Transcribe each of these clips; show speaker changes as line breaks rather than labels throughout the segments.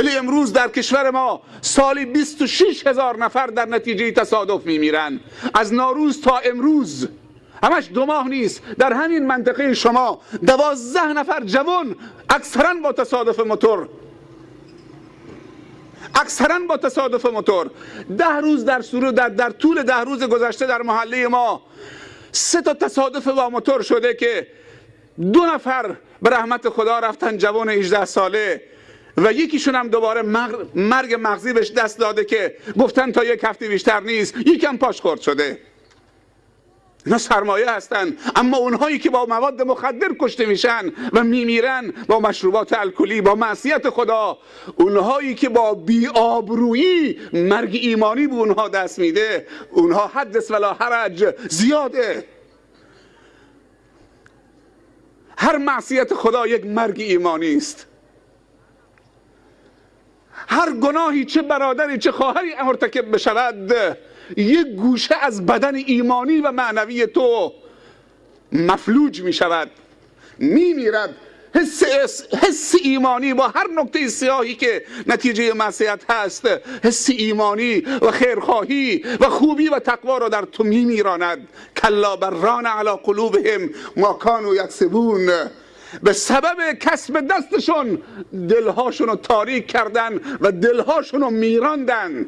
ولی امروز در کشور ما سالی 26,000 نفر در نتیجه تصادف میمیرن. از نوروز تا امروز، همش 2 ماه نیست، در همین منطقه شما 12 نفر جوان اکثرا با تصادف موتور، 10 روز در طول 10 روز گذشته در محله ما 3 تا تصادف با موتور شده که 2 نفر به رحمت خدا رفتن، جوان 18 ساله، و یکیشون هم دوباره مرگ مغزی بهش دست داده که گفتن تا 1 هفته بیشتر نیست، یکم پاش خورد شده. اینا سرمایه هستن. اما اونهایی که با مواد مخدر کشته میشن و میمیرن، با مشروبات الکلی، با معصیت خدا، اونهایی که با بی‌آبرویی مرگ ایمانی به اونها دست میده، اونها حدث ولا حرج زیاده. هر معصیت خدا یک مرگ ایمانی است. هر گناهی چه برادری چه خواهری مرتکب بشود، یک گوشه از بدن ایمانی و معنوی تو مفلوج می شود، می میرد. حس ایمانی با هر نکته سیاهی که نتیجه معصیت هست، حس ایمانی و خیرخواهی و خوبی و تقوا را در تو می میراند. کلا بران علی قلوبهم ما کانوا یکسبون. به سبب کسب دستشون دلهاشون رو تاریک کردن و دلهاشون رو میراندن.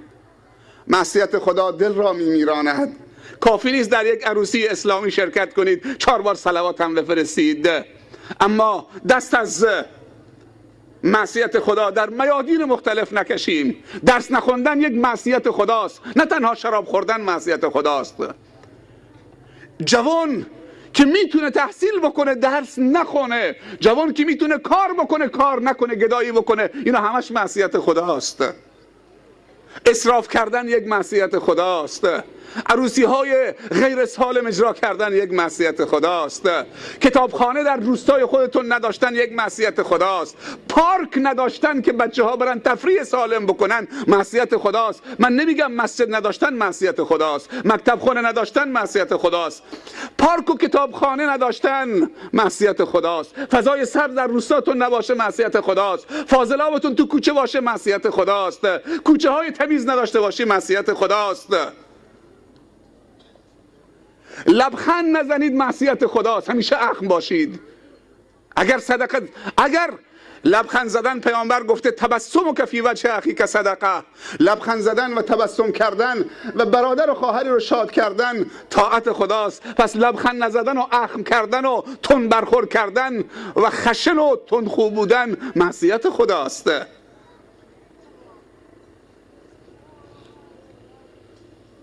معصیت خدا دل را میراند. کافی نیست در یک عروسی اسلامی شرکت کنید 4 بار صلوات هم بفرستید، اما دست از معصیت خدا در میادین مختلف نکشیم. درس نخوندن یک معصیت خداست، نه تنها شراب خوردن معصیت خداست. جوان که میتونه تحصیل بکنه درس نخونه، جوان که میتونه کار بکنه کار نکنه، گدایی بکنه، اینا همش معصیت خداست. اسراف کردن یک معصیت خداست. عروسی های غیر سالم اجرا کردن یک معصیت خداست. کتابخانه در روستای خودتون نداشتن یک معصیت خداست. پارک نداشتن که بچه ها برن تفریح سالم بکنن معصیت خداست. من نمیگم مسجد نداشتن معصیت خداست، مکتب خانه نداشتن معصیت خداست، پارک و کتابخانه نداشتن معصیت خداست، فضای سبز در روستاتون نباشه معصیت خداست، فاضلابتون تو کوچه باشه معصیت خداست، کوچه های تمیز نداشته باشی معصیت خداست. لبخند نزنید معصیت خداست، همیشه اخم باشید. اگر لبخند زدن، پیامبر گفته تبسم و فی وجه اخیک صدقه، لبخند زدن و تبسم کردن و برادر و خواهری رو شاد کردن طاعت خداست. پس لبخند نزدن و اخم کردن و تند برخورد کردن و خشن و تندخو بودن معصیت خداست.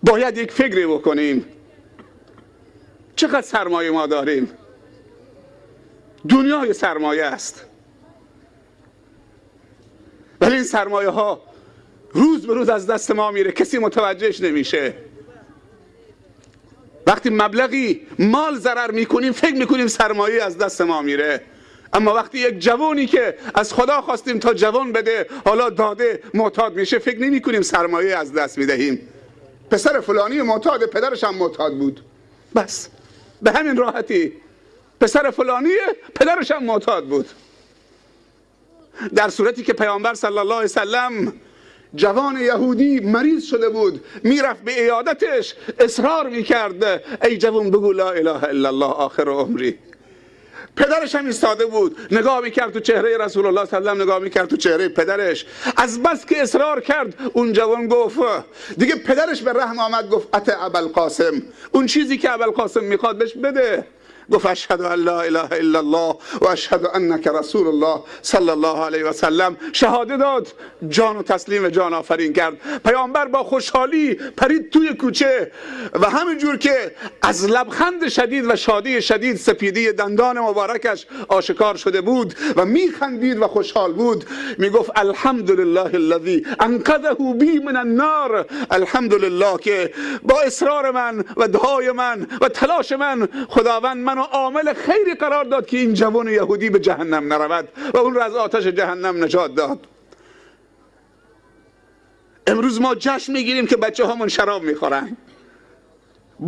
باید یک فکری بکنیم. چقدر سرمایه ما داریم؟ دنیای سرمایه است، ولی این سرمایه ها روز به روز از دست ما میره، کسی متوجهش نمیشه. وقتی مبلغی مال ضرر میکنیم فکر میکنیم سرمایه از دست ما میره، اما وقتی یک جوانی که از خدا خواستیم تا جوان بده حالا داده معتاد میشه، فکر نمی کنیم سرمایه از دست میدهیم. پسر فلانی معتاد، پدرش هم معتاد بود، بس به همین راحتی. پسر فلانیه، پدرش هم معتاد بود. در صورتی که پیامبر صلی الله علیه وسلم جوان یهودی مریض شده بود، میرفت به عیادتش، اصرار میکرد ای جوان بگو لا اله الا الله آخر عمری. پدرش هم ایستاده بود، نگاه میکرد تو چهره رسول الله صلی الله علیه و نگاه میکرد تو چهره پدرش. از بس که اصرار کرد اون جوان گفت، دیگه پدرش به رحم آمد، گفت ات ابوالقاسم، اون چیزی که ابوالقاسم میخواد بهش بده. گفت اشهد ان لا اله الا الله و اشهد انک رسول الله صلی الله علیه و سلم. شهاده داد، جان و تسلیم جان آفرین کرد. پیامبر با خوشحالی پرید توی کوچه و همینجور که از لبخند شدید و شادی شدید سپیدی دندان مبارکش آشکار شده بود و میخندید و خوشحال بود، میگفت الحمدلله الذی انقذه بی من النار، الحمدلله که با اصرار من و دعای من و تلاش من خداوند منو عامل خیری قرار داد که این جوان یهودی به جهنم نرود و اون رو از آتش جهنم نجات داد. امروز ما جشن میگیریم که بچه هامون شراب میخورن،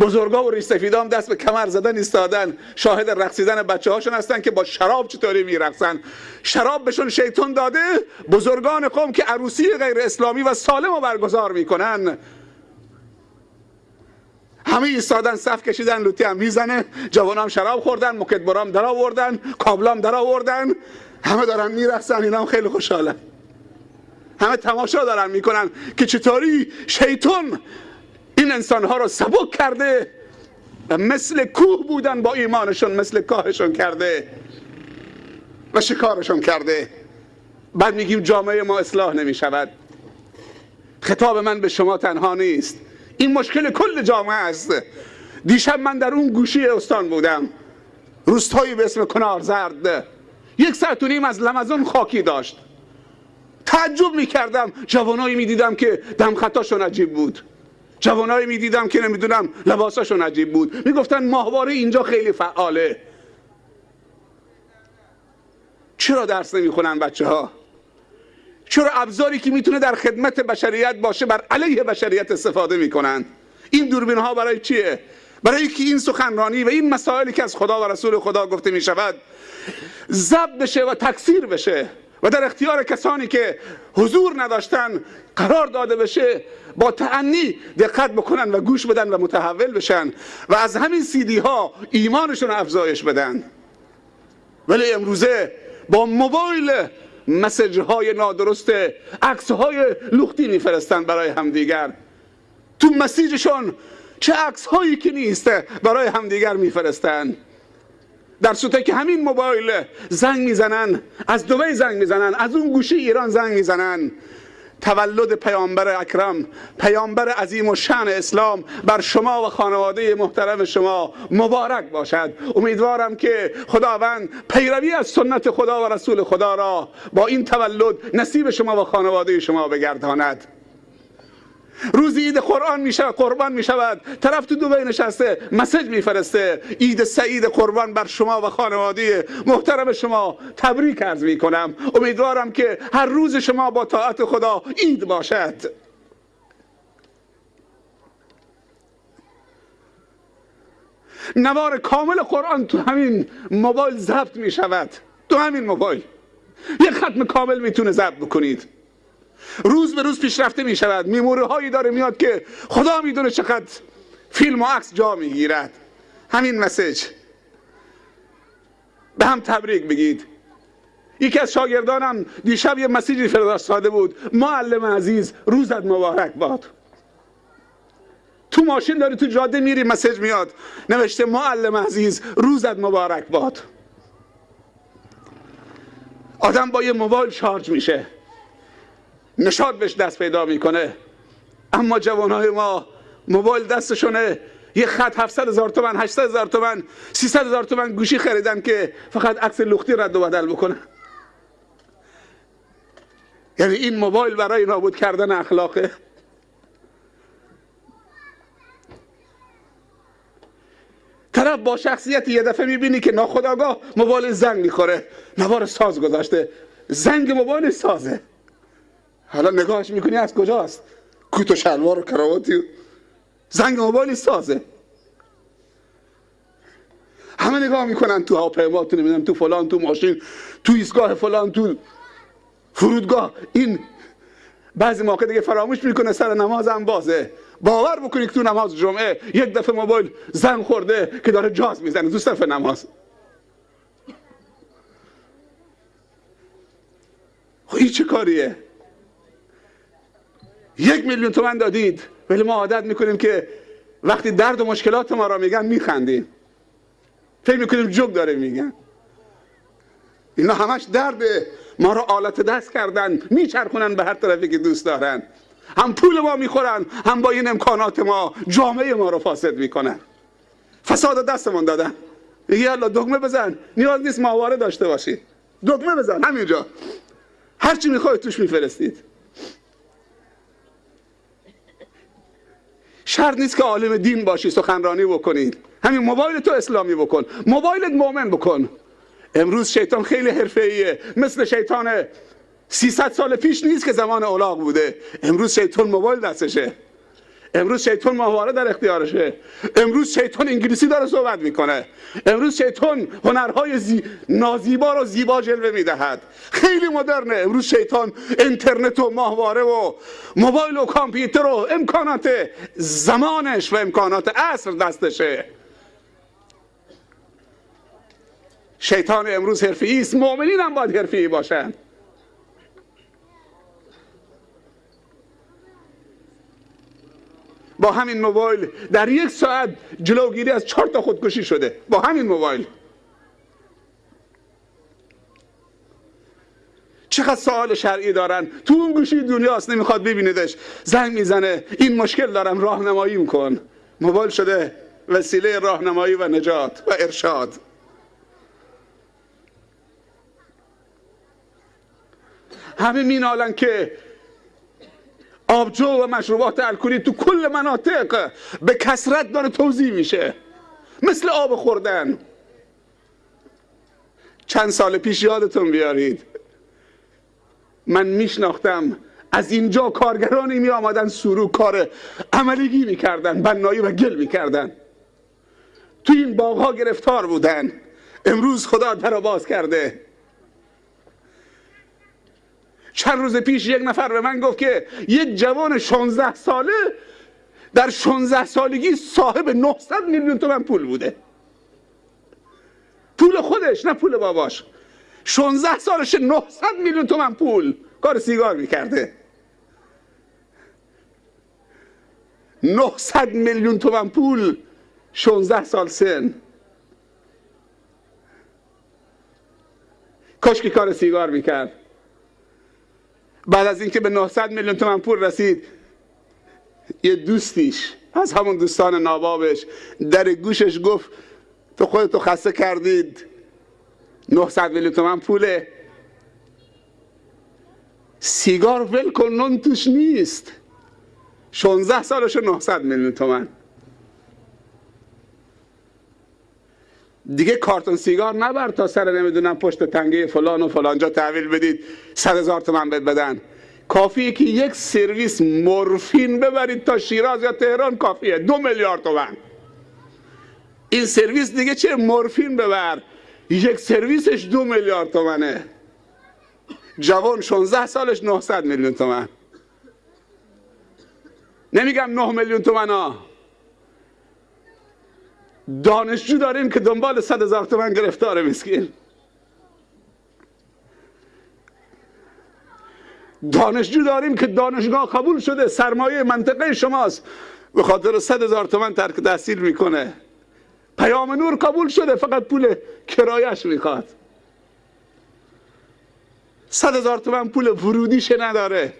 بزرگا و ریشسفیدا هم دست به کمر زدن ایستادن، شاهد رقصیدن بچه هاشون هستن که با شراب چطوری میرقصن. شراب بهشون شیطان داده. بزرگان قوم که عروسی غیر اسلامی و سالم رو برگزار میکنن، همه ایستادن، صف کشیدن، لوتی هم میزنه، جوان هم شراب خوردن، مکدبرا هم در آوردن، کابلا هم در آوردن، همه دارن میرقصن. اینا هم خیلی خوشحالن، همه تماشا دارن میکنن که چطوری شیطان این انسانها رو سبک کرده و مثل کوه بودن با ایمانشون، مثل کاهشون کرده و شکارشون کرده. بعد میگیم جامعه ما اصلاح نمیشود. خطاب من به شما تنها نیست، این مشکل کل جامعه است. دیشب من در اون گوشی استان بودم، روستایی به اسم کنارزرد، 1.5 ساعت از لمزون خاکی داشت. تعجب میکردم، جوانایی میدیدم که دم خطاشون عجیب بود، جوانایی میدیدم که نمیدونم لباساشون عجیب بود. میگفتن ماهواره اینجا خیلی فعاله. چرا درس نمیخونن بچه ها؟ چرا ابزاری که میتونه در خدمت بشریت باشه بر علیه بشریت استفاده میکنن؟ این دوربین ها برای چیه؟ برای که این سخنرانی و این مسائلی که از خدا و رسول خدا گفته میشود ضبط بشه و تکثیر بشه و در اختیار کسانی که حضور نداشتن قرار داده بشه، با تأنی دقت بکنن و گوش بدن و متحول بشن و از همین CD ها ایمانشون افزایش بدن. ولی امروزه با موبایل مسیج های نادرست، عکس های لختی میفرستن برای همدیگر. تو مسیجشون چه عکس هایی که نیست برای همدیگر میفرستن، در صورتی که همین موبایل زنگ میزنن، از دبی زنگ میزنن، از اون گوشه ایران زنگ میزنن. تولد پیامبر اکرم، پیامبر عظیم و شأن اسلام بر شما و خانواده محترم شما مبارک باشد. امیدوارم که خداوند پیروی از سنت خدا و رسول خدا را با این تولد نصیب شما و خانواده شما بگرداند. روزی عید قرآن میشه، قربان میشود، طرف تو دبی نشسته مسیج میفرسته، عید سعید قربان بر شما و خانواده محترم شما تبریک عرض میکنم. امیدوارم که هر روز شما با طاعت خدا عید باشد. نوار کامل قرآن تو همین موبایل ضبط میشود، تو همین موبایل یک ختم کامل میتونه ضبط بکنید. روز به روز پیشرفته می شود. میموری هایی داره میاد که خدا میدونه چقدر فیلم و عکس جا میگیرد. همین مسیج به هم تبریک بگید. یکی از شاگردانم دیشب یه مسیجی فرستاده بود: معلم عزیز روزت مبارک باد. تو ماشین داری تو جاده میری مسیج میاد نوشته معلم عزیز روزت مبارک باد. آدم با یه موبایل شارژ میشه، نشاط بهش دست پیدا میکنه. اما جوانهای ما موبایل دستشونه، یه خط 700,000 تومان، 800,000 تومان، 300,000 تومان گوشی خریدن که فقط عکس لختی رد و بدل بکنه. یعنی این موبایل برای نابود کردن اخلاقه. طرف با شخصیت یه دفعه میبینی که ناخودآگاه موبایل زنگ میخوره، نوار ساز گذاشته، زنگ موبایل سازه. حالا نگاهش میکنی از کجاست؟ کوت و شلوار و کراواتی، زنگ موبایل سازه. همه نگاه میکنن تو هواپیما، تو نمیدونم تو فلان، تو ماشین، تو ایستگاه فلان، تو فرودگاه. این بعضی موقع دیگه فراموش میکنه سر نماز هم بازه. باور بکنی که تو نماز جمعه یک دفعه موبایل زنگ خورده که داره جاز میزنه تو صف نماز. این چه کاریه؟ 1,000,000 تومان دادید، ولی ما عادت میکنیم که وقتی درد و مشکلات ما را میگن میخندیم، فکر میکنیم جوک داره میگن. اینا همش درده. ما را آلت دست کردن، میچرخونن به هر طرفی که دوست دارن. هم پول ما میخورن، هم با این امکانات ما جامعه ما رو فاسد میکنن. فساد دستمون دادن. یه الله دکمه بزن، نیاز نیست ماهواره داشته باشید، دکمه بزن همینجا، هر چی میخواید توش میفرستید. شرط نیست که عالم دین باشی سخنرانی بکنید، همین موبایل تو اسلامی بکن، موبایلت مؤمن بکن. امروز شیطان خیلی حرفه‌ایه، مثل شیطان 300 سال پیش نیست که زمان اولاغ بوده. امروز شیطان موبایل دستشه. امروز شیطان ماهواره در اختیارشه. امروز شیطان انگلیسی داره صحبت میکنه. امروز شیطان هنرهای نازیبا رو زیبا جلوه میدهد. خیلی مدرنه. امروز شیطان اینترنت و ماهواره و موبایل و کامپیوتر و امکانات زمانش و امکانات عصر دستشه. شیطان امروز حرفه‌ای است. مؤمنین هم باید حرفه‌ای باشن. با همین موبایل در 1 ساعت جلوگیری از 4 تا خودکشی شده. با همین موبایل. چقدر سوال شرعی دارن. تو اون گوشی دنیاست، نمیخواد ببیندش. زنگ میزنه این مشکل دارم، راهنماییم کن. موبایل شده وسیله راهنمایی و نجات و ارشاد. همه مینالن که آبجو و مشروبات الکلی تو کل مناطق به کثرت داره توزیع میشه، مثل آب خوردن. چند سال پیش یادتون بیارید من میشناختم از اینجا کارگرانی می آمدن سورو کار عملیگی میکردن، بنایی و گل میکردن. تو این باغها گرفتار بودن. امروز خدا در باز کرده. چند روز پیش یک نفر به من گفت که یک جوان 16 ساله در 16 سالگی صاحب 900 میلیون تومان پول بوده. پول خودش، نه پول باباش. 16 سالش 900 میلیون تومان پول. کار سیگار میکرده. 900 میلیون تومان پول، 16 سال سن. کاش که کار سیگار میکرد. بعد از اینکه به 900 میلیون تومان پول رسید، یه دوستیش از همون دوستان نابابش در گوشش گفت تو خودتو خسته کردید، 900 میلیون تومان پوله، سیگار ول کن، نون توش نیست. 16 سالش 900 میلیون تومان. دیگه کارتون سیگار نبر تا سر نمیدونم پشت تنگه فلان و فلانجا تحویل بدید 100,000 تومان بهت بدن. کافیه که یک سرویس مورفین ببرید تا شیراز یا تهران، کافیه 2 میلیارد تومان. این سرویس دیگه چه؟ مورفین ببر، یک سرویسش 2 میلیارد تومانه. جوان 16 سالش 900 میلیون تومان. نمیگم 9 میلیون تومان ها. دانشجو داریم که دنبال 100,000 تومان گرفتاره مسکین. دانشجو داریم که دانشگاه قبول شده، سرمایه منطقه شماست، به خاطر 100,000 تومان ترک تحصیل میکنه. پیام نور قبول شده، فقط پول کرایش میخواد. 100,000 تومان پول ورودیش نداره.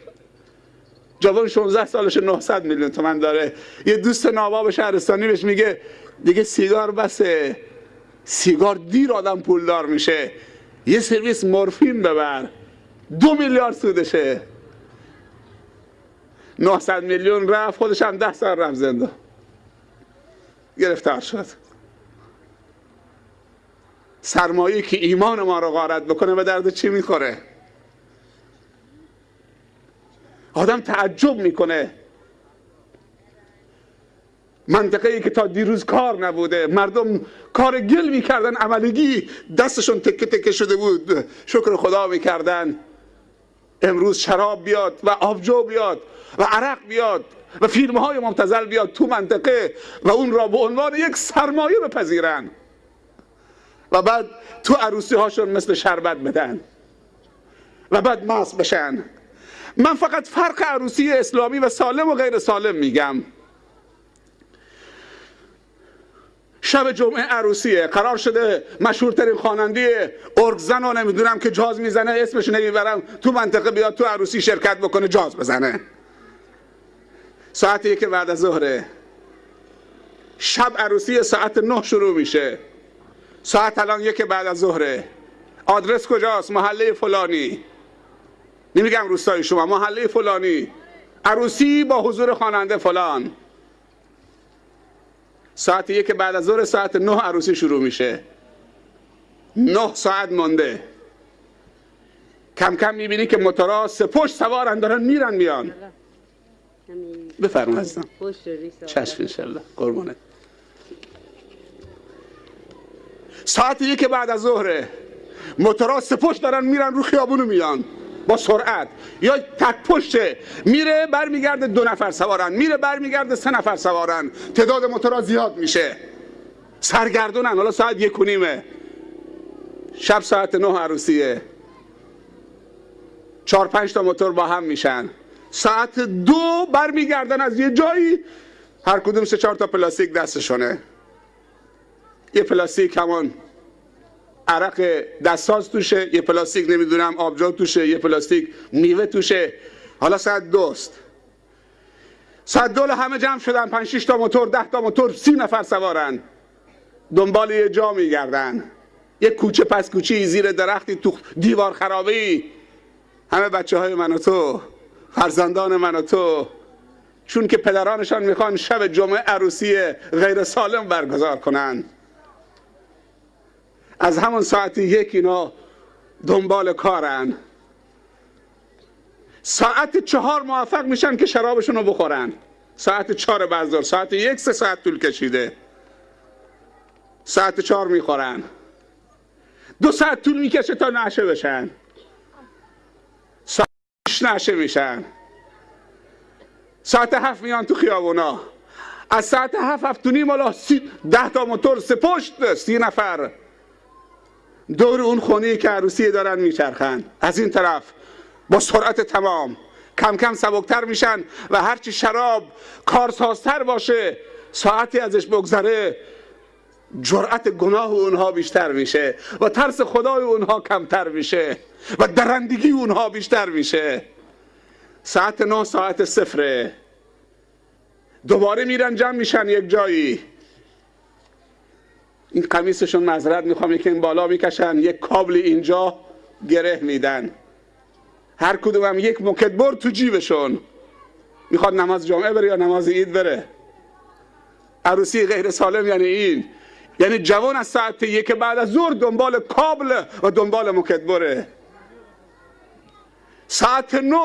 جوان 16 سالش 900 میلیون تومان داره. یه دوست ناباب شهرستانی بهش میگه دیگه سیگار بسه، سیگار دیر آدم پولدار میشه، یه سرویس مورفین ببر، 2 میلیارد سودشه. 900 میلیون رفت، خودش هم 10 سال رفت زنده، گرفتار شد. سرمایه که ایمان ما رو غارت بکنه به درد چی میخوره؟ آدم تعجب میکنه. منطقه ای که تا دیروز کار نبوده، مردم کار گل میکردن، عملیگی دستشون تکه تکه شده بود، شکر خدا میکردن. امروز شراب بیاد و آبجو بیاد و عرق بیاد و فیلم های مبتذل بیاد تو منطقه و اون را به عنوان یک سرمایه بپذیرن و بعد تو عروسی هاشون مثل شربت بدن و بعد مست بشن. من فقط فرق عروسی اسلامی و سالم و غیر سالم میگم. شب جمعه عروسیه، قرار شده مشهورترین خواننده ارگ زن و نمیدونم که جاز میزنه، اسمش نمیبرم، تو منطقه بیاد تو عروسی شرکت بکنه، جاز بزنه. ساعت 1 بعد از ظهره. شب عروسی ساعت 9 شروع میشه. ساعت الان 1 بعد از ظهره. آدرس کجاست؟ محله فلانی. نمیگم روستای شما، محله فلانی. عروسی با حضور خواننده فلان. ساعت 1 بعد از ظهر، ساعت 9 عروسی شروع میشه. 9 ساعت مونده. کم کم میبینی که موتورها سه پشت سوارن، دارن میرن میان. بفرمایید عزیزم.
خوش شدی.
چشم انشالله. قربونت. ساعت 1 بعد از ظهره، موتورها سپشت دارن میرن رو خیابونو میان با سرعت، یا تک پشته میره برمیگرده 2 نفر سوارن، میره برمیگرده 3 نفر سوارن، تعداد موتورها زیاد میشه، سرگردونن. حالا ساعت 1:30 شب، ساعت 9 عروسیه، 4-5 تا موتور با هم میشن. ساعت 2 برمیگردن از یه جایی، هر کدوم 3-4 تا پلاستیک دستشونه. یه پلاستیک همون عرق دستساز توشه، یه پلاستیک نمیدونم آبجو توشه، یه پلاستیک میوه توشه. حالا ساعت 2 است. ساعت 2 همه جمع شدن، 5-6 تا موتور، 10 تا موتور، 30 نفر سوارن، دنبال یه جا میگردن. یه کوچه پس کوچه زیر درختی تو دیوار خرابی، همه بچه های من و تو، فرزندان من و تو، چون که پدرانشان میخوان شب جمعه عروسی غیر سالم برگزار کنن، از همون ساعت 1 اینا دنبال کارن. ساعت 4 موفق میشن که شرابشون رو بخورن. ساعت 4 بعد از ظهر، ساعت 1 3 ساعت طول کشیده، ساعت 4 میخورن، 2 ساعت طول میکشه تا نعشه بشن، ساعت 6 نعشه میشن، ساعت 7 میان تو خیابونا. از ساعت 7-7:30 حالا 10 تا موتور سپشت، 30 نفر دور اون خونه‌ای که عروسی دارن میچرخن. از این طرف با سرعت تمام کم کم سبکتر میشن و هرچی شراب کارسازتر باشه، ساعتی ازش بگذره، جرأت گناه اونها بیشتر میشه و ترس خدای اونها کمتر میشه و درندگی اونها بیشتر میشه. ساعت 9 ساعت 0 دوباره میرن جمع میشن یک جایی. این قمیصشون معذرت میخوام یکم بالا میکشن، یک کابل اینجا گره میدن، هر کدوم هم یک موکدبر تو جیبشون، میخواد نماز جمعه بره یا نماز عید بره. عروسی غیر سالم یعنی این، یعنی جوان از ساعت 1 بعد از ظهر دنبال کابل و دنبال موکدبره. ساعت 9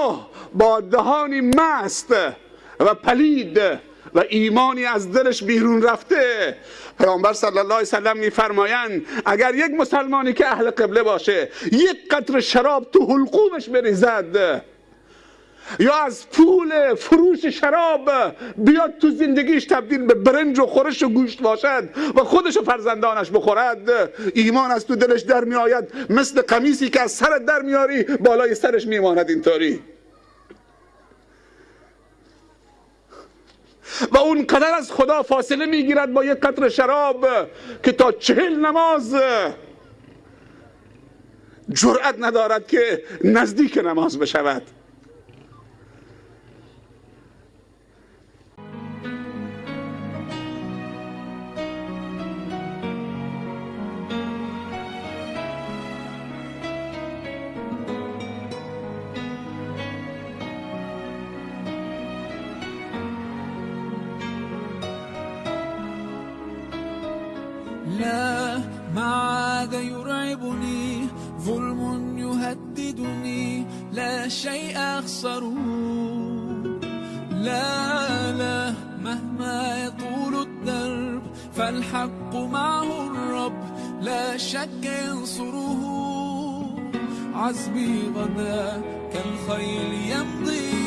با دهانی مست و پلید و ایمانی از دلش بیرون رفته، پیامبر صلی الله علیه وسلم میفرمایند اگر یک مسلمانی که اهل قبله باشه یک قطره شراب تو حلقومش بریزد یا از پول فروش شراب بیاد تو زندگیش تبدیل به برنج و خورش و گوشت باشد و خودش و فرزندانش بخورد، ایمان از تو دلش در می آید، مثل قمیصی که از سرت در میاری بالای سرش میماند اینطوری. و اون قدر از خدا فاصله میگیرد با یک قطره شراب که تا 40 نماز جرأت ندارد که نزدیک نماز بشود.
لا ما عاد يرعبني ظلم يهددني لا شيء أخسره لا مهما يطول الدرب فالحق معه الرب لا شك ينصره عزمي غدا كالخيل يمضي